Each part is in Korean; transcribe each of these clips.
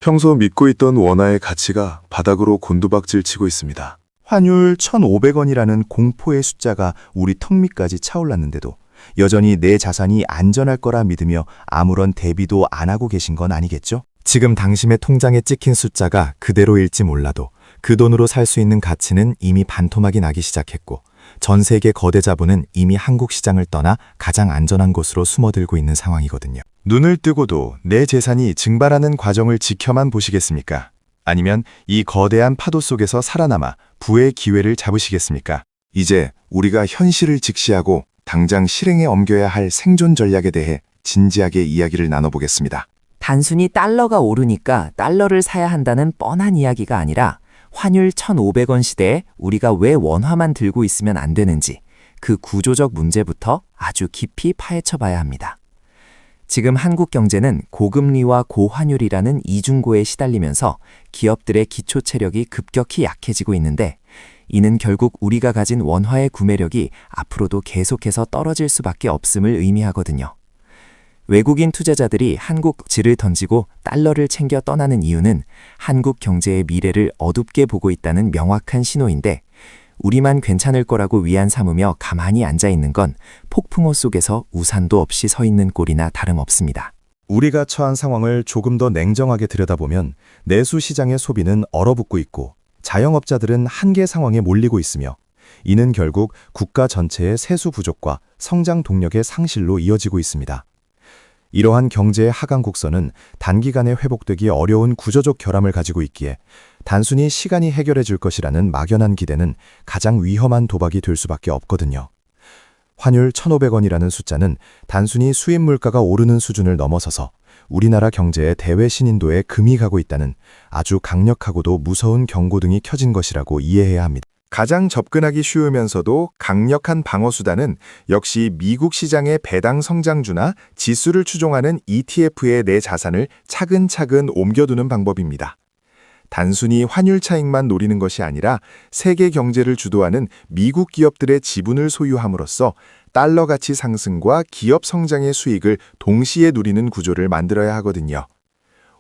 평소 믿고 있던 원화의 가치가 바닥으로 곤두박질 치고 있습니다. 환율 1,500원이라는 공포의 숫자가 우리 턱 밑까지 차올랐는데도 여전히 내 자산이 안전할 거라 믿으며 아무런 대비도 안 하고 계신 건 아니겠죠? 지금 당신의 통장에 찍힌 숫자가 그대로일지 몰라도 그 돈으로 살 수 있는 가치는 이미 반토막이 나기 시작했고 전 세계 거대 자본은 이미 한국 시장을 떠나 가장 안전한 곳으로 숨어들고 있는 상황이거든요. 눈을 뜨고도 내 재산이 증발하는 과정을 지켜만 보시겠습니까? 아니면 이 거대한 파도 속에서 살아남아 부의 기회를 잡으시겠습니까? 이제 우리가 현실을 직시하고 당장 실행에 옮겨야 할 생존 전략에 대해 진지하게 이야기를 나눠보겠습니다. 단순히 달러가 오르니까 달러를 사야 한다는 뻔한 이야기가 아니라 환율 1,500원 시대에 우리가 왜 원화만 들고 있으면 안 되는지 그 구조적 문제부터 아주 깊이 파헤쳐 봐야 합니다. 지금 한국 경제는 고금리와 고환율이라는 이중고에 시달리면서 기업들의 기초 체력이 급격히 약해지고 있는데 이는 결국 우리가 가진 원화의 구매력이 앞으로도 계속해서 떨어질 수밖에 없음을 의미하거든요. 외국인 투자자들이 한국 질을 던지고 달러를 챙겨 떠나는 이유는 한국 경제의 미래를 어둡게 보고 있다는 명확한 신호인데 우리만 괜찮을 거라고 위안 삼으며 가만히 앉아 있는 건 폭풍호 속에서 우산도 없이 서 있는 꼴이나 다름없습니다. 우리가 처한 상황을 조금 더 냉정하게 들여다보면 내수 시장의 소비는 얼어붙고 있고 자영업자들은 한계 상황에 몰리고 있으며 이는 결국 국가 전체의 세수 부족과 성장 동력의 상실로 이어지고 있습니다. 이러한 경제의 하강 곡선은 단기간에 회복되기 어려운 구조적 결함을 가지고 있기에 단순히 시간이 해결해 줄 것이라는 막연한 기대는 가장 위험한 도박이 될 수밖에 없거든요. 환율 1,500원이라는 숫자는 단순히 수입 물가가 오르는 수준을 넘어서서 우리나라 경제의 대외 신인도에 금이 가고 있다는 아주 강력하고도 무서운 경고등이 켜진 것이라고 이해해야 합니다. 가장 접근하기 쉬우면서도 강력한 방어수단은 역시 미국 시장의 배당 성장주나 지수를 추종하는 ETF에 내 자산을 차근차근 옮겨두는 방법입니다. 단순히 환율 차익만 노리는 것이 아니라 세계 경제를 주도하는 미국 기업들의 지분을 소유함으로써 달러 가치 상승과 기업 성장의 수익을 동시에 누리는 구조를 만들어야 하거든요.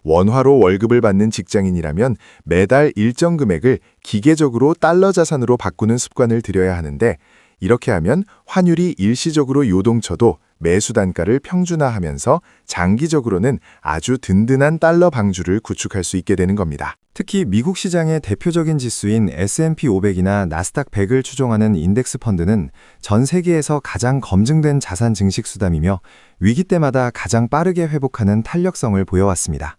원화로 월급을 받는 직장인이라면 매달 일정 금액을 기계적으로 달러 자산으로 바꾸는 습관을 들여야 하는데 이렇게 하면 환율이 일시적으로 요동쳐도 매수 단가를 평준화하면서 장기적으로는 아주 든든한 달러 방주를 구축할 수 있게 되는 겁니다. 특히 미국 시장의 대표적인 지수인 S&P 500이나 나스닥 100을 추종하는 인덱스 펀드는 전 세계에서 가장 검증된 자산 증식 수단이며 위기 때마다 가장 빠르게 회복하는 탄력성을 보여왔습니다.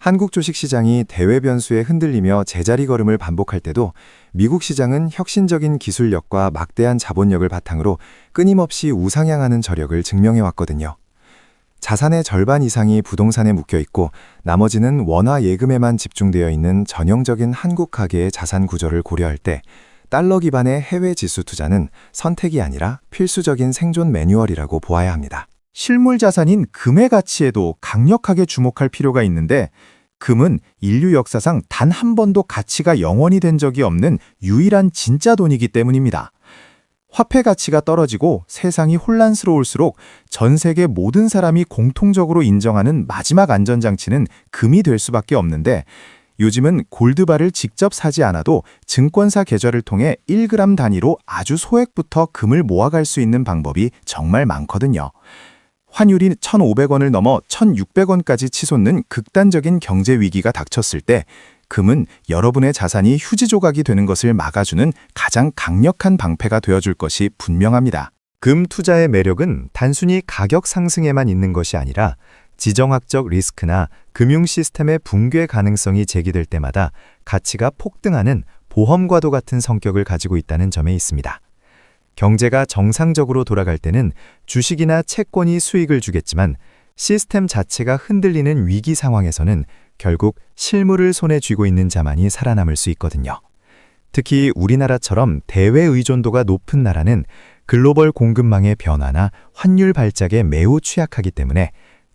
한국 주식시장이 대외 변수에 흔들리며 제자리 걸음을 반복할 때도 미국 시장은 혁신적인 기술력과 막대한 자본력을 바탕으로 끊임없이 우상향하는 저력을 증명해왔거든요. 자산의 절반 이상이 부동산에 묶여있고 나머지는 원화 예금에만 집중되어 있는 전형적인 한국 가계의 자산 구조를 고려할 때 달러 기반의 해외 지수 투자는 선택이 아니라 필수적인 생존 매뉴얼이라고 보아야 합니다. 실물 자산인 금의 가치에도 강력하게 주목할 필요가 있는데 금은 인류 역사상 단 한 번도 가치가 0원이 된 적이 없는 유일한 진짜 돈이기 때문입니다. 화폐 가치가 떨어지고 세상이 혼란스러울수록 전 세계 모든 사람이 공통적으로 인정하는 마지막 안전장치는 금이 될 수밖에 없는데 요즘은 골드바를 직접 사지 않아도 증권사 계좌를 통해 1g 단위로 아주 소액부터 금을 모아갈 수 있는 방법이 정말 많거든요. 환율이 1,500원을 넘어 1,600원까지 치솟는 극단적인 경제 위기가 닥쳤을 때 금은 여러분의 자산이 휴지 조각이 되는 것을 막아주는 가장 강력한 방패가 되어줄 것이 분명합니다. 금 투자의 매력은 단순히 가격 상승에만 있는 것이 아니라 지정학적 리스크나 금융 시스템의 붕괴 가능성이 제기될 때마다 가치가 폭등하는 보험과도 같은 성격을 가지고 있다는 점에 있습니다. 경제가 정상적으로 돌아갈 때는 주식이나 채권이 수익을 주겠지만 시스템 자체가 흔들리는 위기 상황에서는 결국 실물을 손에 쥐고 있는 자만이 살아남을 수 있거든요. 특히 우리나라처럼 대외 의존도가 높은 나라는 글로벌 공급망의 변화나 환율 발작에 매우 취약하기 때문에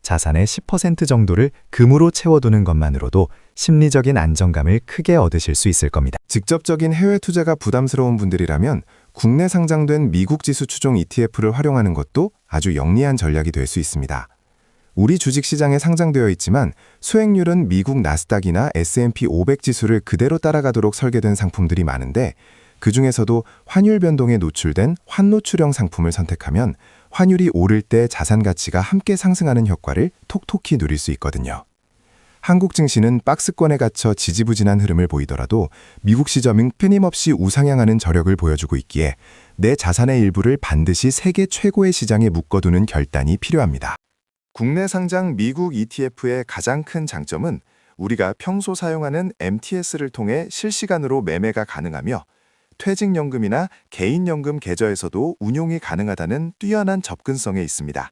자산의 10% 정도를 금으로 채워두는 것만으로도 심리적인 안정감을 크게 얻으실 수 있을 겁니다. 직접적인 해외 투자가 부담스러운 분들이라면 국내 상장된 미국 지수 추종 ETF를 활용하는 것도 아주 영리한 전략이 될 수 있습니다. 우리 주식시장에 상장되어 있지만 수익률은 미국 나스닥이나 S&P 500 지수를 그대로 따라가도록 설계된 상품들이 많은데 그중에서도 환율 변동에 노출된 환노출형 상품을 선택하면 환율이 오를 때 자산 가치가 함께 상승하는 효과를 톡톡히 누릴 수 있거든요. 한국 증시는 박스권에 갇혀 지지부진한 흐름을 보이더라도 미국 시점은 끊임없이 우상향하는 저력을 보여주고 있기에 내 자산의 일부를 반드시 세계 최고의 시장에 묶어두는 결단이 필요합니다. 국내 상장 미국 ETF의 가장 큰 장점은 우리가 평소 사용하는 MTS를 통해 실시간으로 매매가 가능하며 퇴직연금이나 개인연금 계좌에서도 운용이 가능하다는 뛰어난 접근성에 있습니다.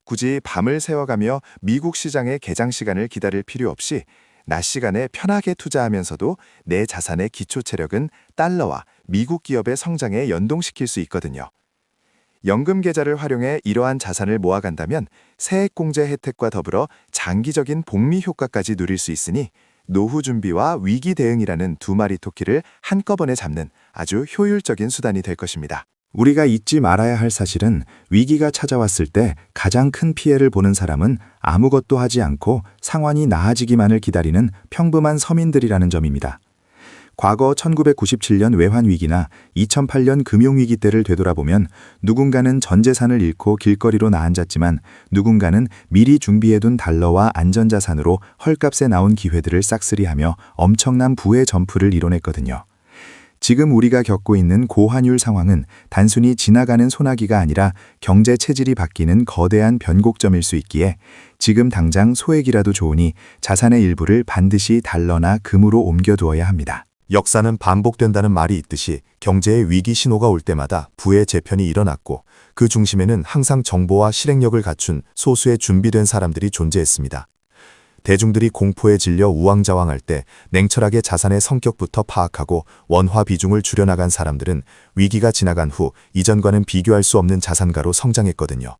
굳이 밤을 새워가며 미국 시장의 개장 시간을 기다릴 필요 없이 낮 시간에 편하게 투자하면서도 내 자산의 기초 체력은 달러와 미국 기업의 성장에 연동시킬 수 있거든요. 연금 계좌를 활용해 이러한 자산을 모아간다면 세액공제 혜택과 더불어 장기적인 복리 효과까지 누릴 수 있으니 노후 준비와 위기 대응이라는 두 마리 토끼를 한꺼번에 잡는 아주 효율적인 수단이 될 것입니다. 우리가 잊지 말아야 할 사실은 위기가 찾아왔을 때 가장 큰 피해를 보는 사람은 아무것도 하지 않고 상황이 나아지기만을 기다리는 평범한 서민들이라는 점입니다. 과거 1997년 외환위기나 2008년 금융위기 때를 되돌아보면 누군가는 전 재산을 잃고 길거리로 나앉았지만 누군가는 미리 준비해둔 달러와 안전자산으로 헐값에 나온 기회들을 싹쓸이하며 엄청난 부의 점프를 이뤄냈거든요. 지금 우리가 겪고 있는 고환율 상황은 단순히 지나가는 소나기가 아니라 경제 체질이 바뀌는 거대한 변곡점일 수 있기에 지금 당장 소액이라도 좋으니 자산의 일부를 반드시 달러나 금으로 옮겨두어야 합니다. 역사는 반복된다는 말이 있듯이 경제의 위기 신호가 올 때마다 부의 재편이 일어났고 그 중심에는 항상 정보와 실행력을 갖춘 소수의 준비된 사람들이 존재했습니다. 대중들이 공포에 질려 우왕좌왕할 때 냉철하게 자산의 성격부터 파악하고 원화 비중을 줄여나간 사람들은 위기가 지나간 후 이전과는 비교할 수 없는 자산가로 성장했거든요.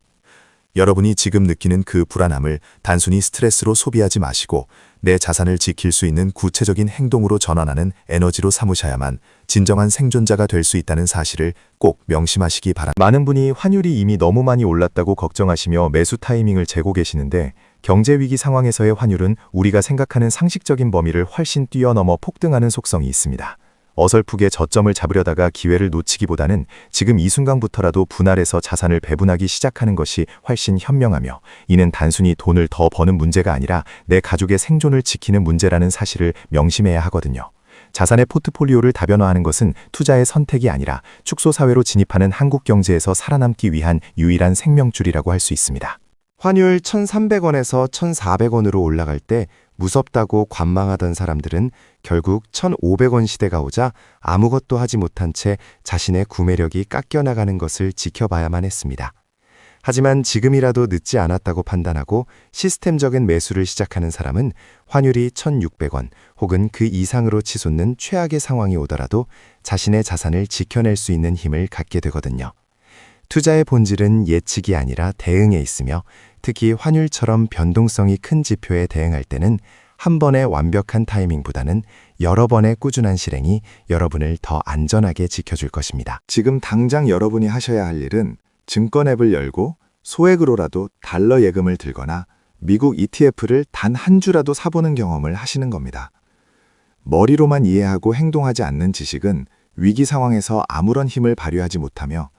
여러분이 지금 느끼는 그 불안함을 단순히 스트레스로 소비하지 마시고 내 자산을 지킬 수 있는 구체적인 행동으로 전환하는 에너지로 삼으셔야만 진정한 생존자가 될 수 있다는 사실을 꼭 명심하시기 바랍니다. 많은 분이 환율이 이미 너무 많이 올랐다고 걱정하시며 매수 타이밍을 재고 계시는데 경제위기 상황에서의 환율은 우리가 생각하는 상식적인 범위를 훨씬 뛰어넘어 폭등하는 속성이 있습니다. 어설프게 저점을 잡으려다가 기회를 놓치기보다는 지금 이 순간부터라도 분할해서 자산을 배분하기 시작하는 것이 훨씬 현명하며 이는 단순히 돈을 더 버는 문제가 아니라 내 가족의 생존을 지키는 문제라는 사실을 명심해야 하거든요. 자산의 포트폴리오를 다변화하는 것은 투자의 선택이 아니라 축소사회로 진입하는 한국 경제에서 살아남기 위한 유일한 생명줄이라고 할 수 있습니다. 환율 1,300원에서 1,400원으로 올라갈 때 무섭다고 관망하던 사람들은 결국 1,500원 시대가 오자 아무것도 하지 못한 채 자신의 구매력이 깎여나가는 것을 지켜봐야만 했습니다. 하지만 지금이라도 늦지 않았다고 판단하고 시스템적인 매수를 시작하는 사람은 환율이 1,600원 혹은 그 이상으로 치솟는 최악의 상황이 오더라도 자신의 자산을 지켜낼 수 있는 힘을 갖게 되거든요. 투자의 본질은 예측이 아니라 대응에 있으며 특히 환율처럼 변동성이 큰 지표에 대응할 때는 한 번의 완벽한 타이밍보다는 여러 번의 꾸준한 실행이 여러분을 더 안전하게 지켜줄 것입니다. 지금 당장 여러분이 하셔야 할 일은 증권 앱을 열고 소액으로라도 달러 예금을 들거나 미국 ETF를 단 한 주라도 사보는 경험을 하시는 겁니다. 머리로만 이해하고 행동하지 않는 지식은 위기 상황에서 아무런 힘을 발휘하지 못하며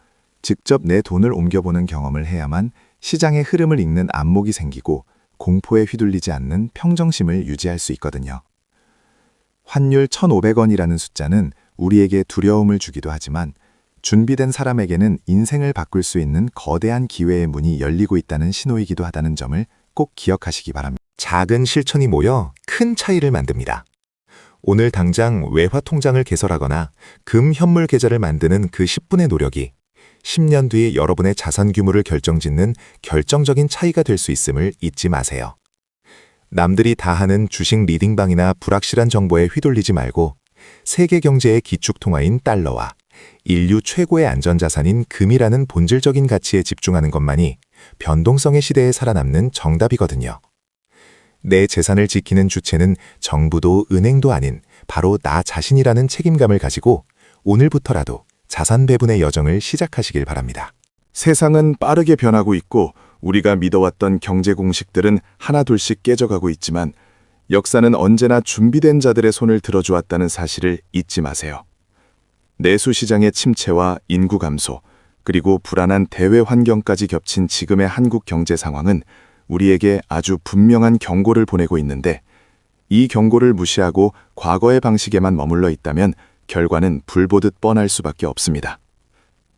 직접 내 돈을 옮겨보는 경험을 해야만 시장의 흐름을 읽는 안목이 생기고 공포에 휘둘리지 않는 평정심을 유지할 수 있거든요. 환율 1,500원이라는 숫자는 우리에게 두려움을 주기도 하지만 준비된 사람에게는 인생을 바꿀 수 있는 거대한 기회의 문이 열리고 있다는 신호이기도 하다는 점을 꼭 기억하시기 바랍니다. 작은 실천이 모여 큰 차이를 만듭니다. 오늘 당장 외화 통장을 개설하거나 금 현물 계좌를 만드는 그 10분의 노력이 10년 뒤 여러분의 자산 규모를 결정짓는 결정적인 차이가 될 수 있음을 잊지 마세요. 남들이 다 하는 주식 리딩방이나 불확실한 정보에 휘둘리지 말고 세계 경제의 기축통화인 달러와 인류 최고의 안전자산인 금이라는 본질적인 가치에 집중하는 것만이 변동성의 시대에 살아남는 정답이거든요. 내 재산을 지키는 주체는 정부도 은행도 아닌 바로 나 자신이라는 책임감을 가지고 오늘부터라도 자산 배분의 여정을 시작하시길 바랍니다. 세상은 빠르게 변하고 있고 우리가 믿어왔던 경제 공식들은 하나둘씩 깨져가고 있지만 역사는 언제나 준비된 자들의 손을 들어주었다는 사실을 잊지 마세요. 내수 시장의 침체와 인구 감소, 그리고 불안한 대외 환경까지 겹친 지금의 한국 경제 상황은 우리에게 아주 분명한 경고를 보내고 있는데, 이 경고를 무시하고 과거의 방식에만 머물러 있다면 결과는 불보듯 뻔할 수밖에 없습니다.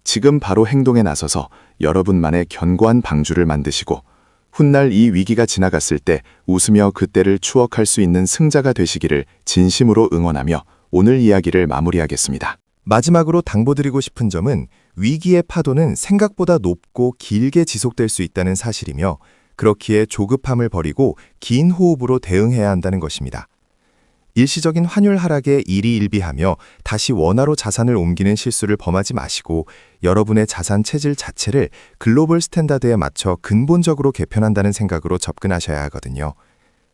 지금 바로 행동에 나서서 여러분만의 견고한 방주를 만드시고 훗날 이 위기가 지나갔을 때 웃으며 그때를 추억할 수 있는 승자가 되시기를 진심으로 응원하며 오늘 이야기를 마무리하겠습니다. 마지막으로 당부드리고 싶은 점은 위기의 파도는 생각보다 높고 길게 지속될 수 있다는 사실이며, 그렇기에 조급함을 버리고 긴 호흡으로 대응해야 한다는 것입니다. 일시적인 환율 하락에 일희일비하며 다시 원화로 자산을 옮기는 실수를 범하지 마시고, 여러분의 자산 체질 자체를 글로벌 스탠다드에 맞춰 근본적으로 개편한다는 생각으로 접근하셔야 하거든요.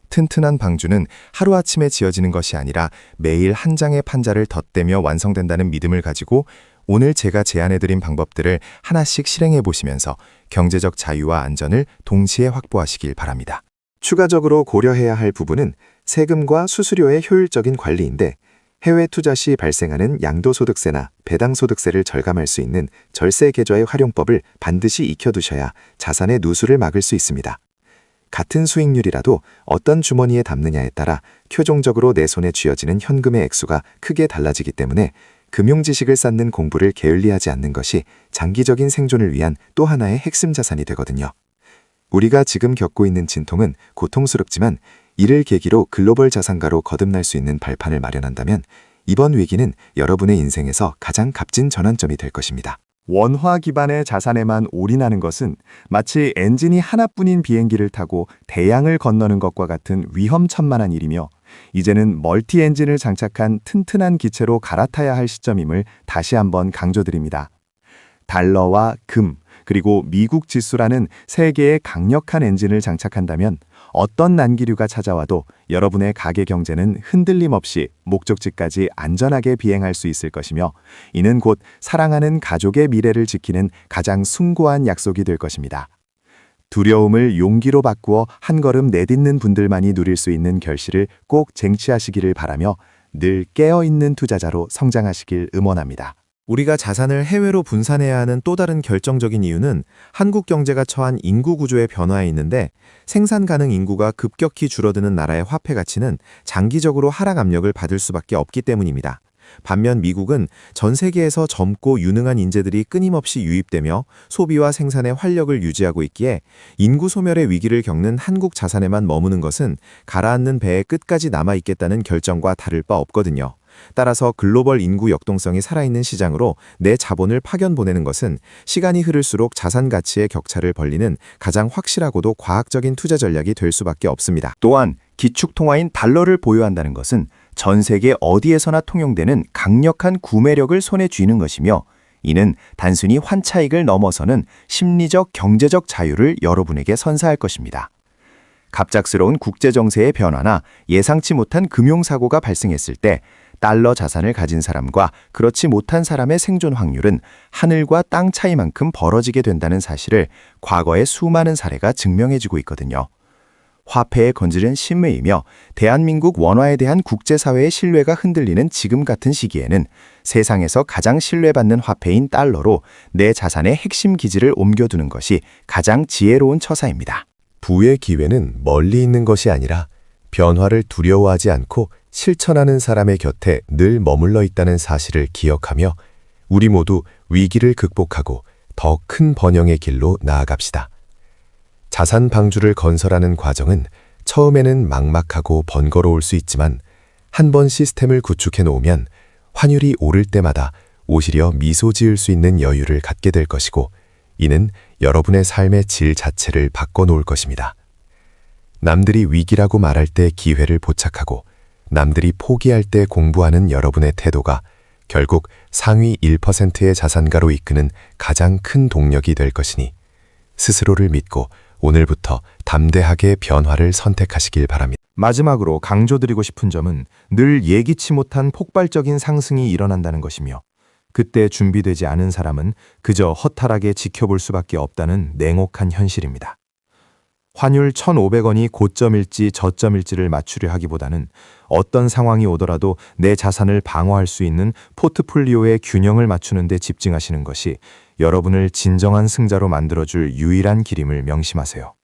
튼튼한 방주는 하루아침에 지어지는 것이 아니라 매일 한 장의 판자를 덧대며 완성된다는 믿음을 가지고 오늘 제가 제안해드린 방법들을 하나씩 실행해 보시면서 경제적 자유와 안전을 동시에 확보하시길 바랍니다. 추가적으로 고려해야 할 부분은 세금과 수수료의 효율적인 관리인데, 해외 투자 시 발생하는 양도소득세나 배당소득세를 절감할 수 있는 절세 계좌의 활용법을 반드시 익혀두셔야 자산의 누수를 막을 수 있습니다. 같은 수익률이라도 어떤 주머니에 담느냐에 따라 최종적으로 내 손에 쥐어지는 현금의 액수가 크게 달라지기 때문에 금융지식을 쌓는 공부를 게을리하지 않는 것이 장기적인 생존을 위한 또 하나의 핵심 자산이 되거든요. 우리가 지금 겪고 있는 진통은 고통스럽지만 이를 계기로 글로벌 자산가로 거듭날 수 있는 발판을 마련한다면 이번 위기는 여러분의 인생에서 가장 값진 전환점이 될 것입니다. 원화 기반의 자산에만 올인하는 것은 마치 엔진이 하나뿐인 비행기를 타고 대양을 건너는 것과 같은 위험천만한 일이며, 이제는 멀티 엔진을 장착한 튼튼한 기체로 갈아타야 할 시점임을 다시 한번 강조드립니다. 달러와 금, 그리고 미국 지수라는 세계의 강력한 엔진을 장착한다면 어떤 난기류가 찾아와도 여러분의 가계 경제는 흔들림 없이 목적지까지 안전하게 비행할 수 있을 것이며, 이는 곧 사랑하는 가족의 미래를 지키는 가장 숭고한 약속이 될 것입니다. 두려움을 용기로 바꾸어 한 걸음 내딛는 분들만이 누릴 수 있는 결실을 꼭 쟁취하시기를 바라며 늘 깨어있는 투자자로 성장하시길 응원합니다. 우리가 자산을 해외로 분산해야 하는 또 다른 결정적인 이유는 한국 경제가 처한 인구 구조의 변화에 있는데, 생산 가능 인구가 급격히 줄어드는 나라의 화폐 가치는 장기적으로 하락 압력을 받을 수밖에 없기 때문입니다. 반면 미국은 전 세계에서 젊고 유능한 인재들이 끊임없이 유입되며 소비와 생산의 활력을 유지하고 있기에 인구 소멸의 위기를 겪는 한국 자산에만 머무는 것은 가라앉는 배의 끝까지 남아있겠다는 결정과 다를 바 없거든요. 따라서 글로벌 인구 역동성이 살아있는 시장으로 내 자본을 파견 보내는 것은 시간이 흐를수록 자산 가치의 격차를 벌리는 가장 확실하고도 과학적인 투자 전략이 될 수밖에 없습니다. 또한 기축통화인 달러를 보유한다는 것은 전 세계 어디에서나 통용되는 강력한 구매력을 손에 쥐는 것이며, 이는 단순히 환차익을 넘어서는 심리적, 경제적 자유를 여러분에게 선사할 것입니다. 갑작스러운 국제정세의 변화나 예상치 못한 금융사고가 발생했을 때 달러 자산을 가진 사람과 그렇지 못한 사람의 생존 확률은 하늘과 땅 차이만큼 벌어지게 된다는 사실을 과거의 수많은 사례가 증명해주고 있거든요. 화폐의 건질은 신뢰이며 대한민국 원화에 대한 국제사회의 신뢰가 흔들리는 지금 같은 시기에는 세상에서 가장 신뢰받는 화폐인 달러로 내 자산의 핵심 기지를 옮겨두는 것이 가장 지혜로운 처사입니다. 부의 기회는 멀리 있는 것이 아니라 변화를 두려워하지 않고 실천하는 사람의 곁에 늘 머물러 있다는 사실을 기억하며 우리 모두 위기를 극복하고 더 큰 번영의 길로 나아갑시다. 자산 방주를 건설하는 과정은 처음에는 막막하고 번거로울 수 있지만 한 번 시스템을 구축해 놓으면 환율이 오를 때마다 오히려 미소 지을 수 있는 여유를 갖게 될 것이고, 이는 여러분의 삶의 질 자체를 바꿔놓을 것입니다. 남들이 위기라고 말할 때 기회를 포착하고 남들이 포기할 때 공부하는 여러분의 태도가 결국 상위 1%의 자산가로 이끄는 가장 큰 동력이 될 것이니 스스로를 믿고 오늘부터 담대하게 변화를 선택하시길 바랍니다. 마지막으로 강조드리고 싶은 점은 늘 예기치 못한 폭발적인 상승이 일어난다는 것이며, 그때 준비되지 않은 사람은 그저 허탈하게 지켜볼 수밖에 없다는 냉혹한 현실입니다. 환율 1,500원이 고점일지 저점일지를 맞추려 하기보다는 어떤 상황이 오더라도 내 자산을 방어할 수 있는 포트폴리오의 균형을 맞추는 데 집중하시는 것이 여러분을 진정한 승자로 만들어줄 유일한 길임을 명심하세요.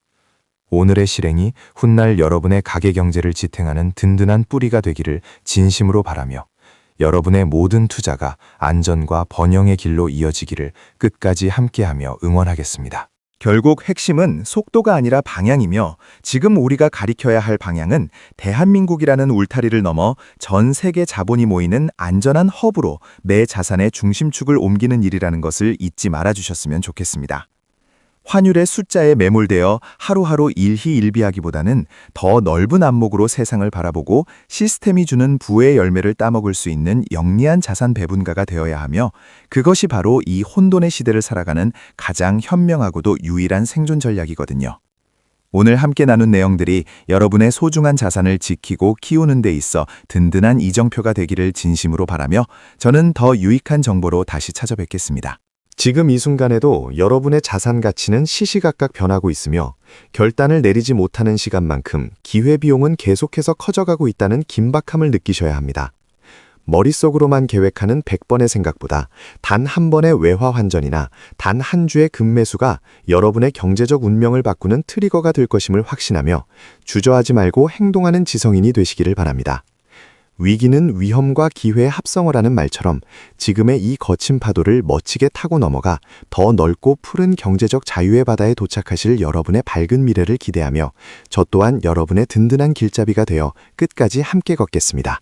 오늘의 실행이 훗날 여러분의 가계 경제를 지탱하는 든든한 뿌리가 되기를 진심으로 바라며 여러분의 모든 투자가 안전과 번영의 길로 이어지기를 끝까지 함께하며 응원하겠습니다. 결국 핵심은 속도가 아니라 방향이며 지금 우리가 가리켜야 할 방향은 대한민국이라는 울타리를 넘어 전 세계 자본이 모이는 안전한 허브로 내 자산의 중심축을 옮기는 일이라는 것을 잊지 말아주셨으면 좋겠습니다. 환율의 숫자에 매몰되어 하루하루 일희일비하기보다는 더 넓은 안목으로 세상을 바라보고 시스템이 주는 부의 열매를 따먹을 수 있는 영리한 자산 배분가가 되어야 하며 그것이 바로 이 혼돈의 시대를 살아가는 가장 현명하고도 유일한 생존 전략이거든요. 오늘 함께 나눈 내용들이 여러분의 소중한 자산을 지키고 키우는 데 있어 든든한 이정표가 되기를 진심으로 바라며 저는 더 유익한 정보로 다시 찾아뵙겠습니다. 지금 이 순간에도 여러분의 자산 가치는 시시각각 변하고 있으며 결단을 내리지 못하는 시간만큼 기회비용은 계속해서 커져가고 있다는 긴박함을 느끼셔야 합니다. 머릿속으로만 계획하는 100번의 생각보다 단 한 번의 외화 환전이나 단 한 주의 급매수가 여러분의 경제적 운명을 바꾸는 트리거가 될 것임을 확신하며 주저하지 말고 행동하는 지성인이 되시기를 바랍니다. 위기는 위험과 기회의 합성어라는 말처럼 지금의 이 거친 파도를 멋지게 타고 넘어가 더 넓고 푸른 경제적 자유의 바다에 도착하실 여러분의 밝은 미래를 기대하며 저 또한 여러분의 든든한 길잡이가 되어 끝까지 함께 걷겠습니다.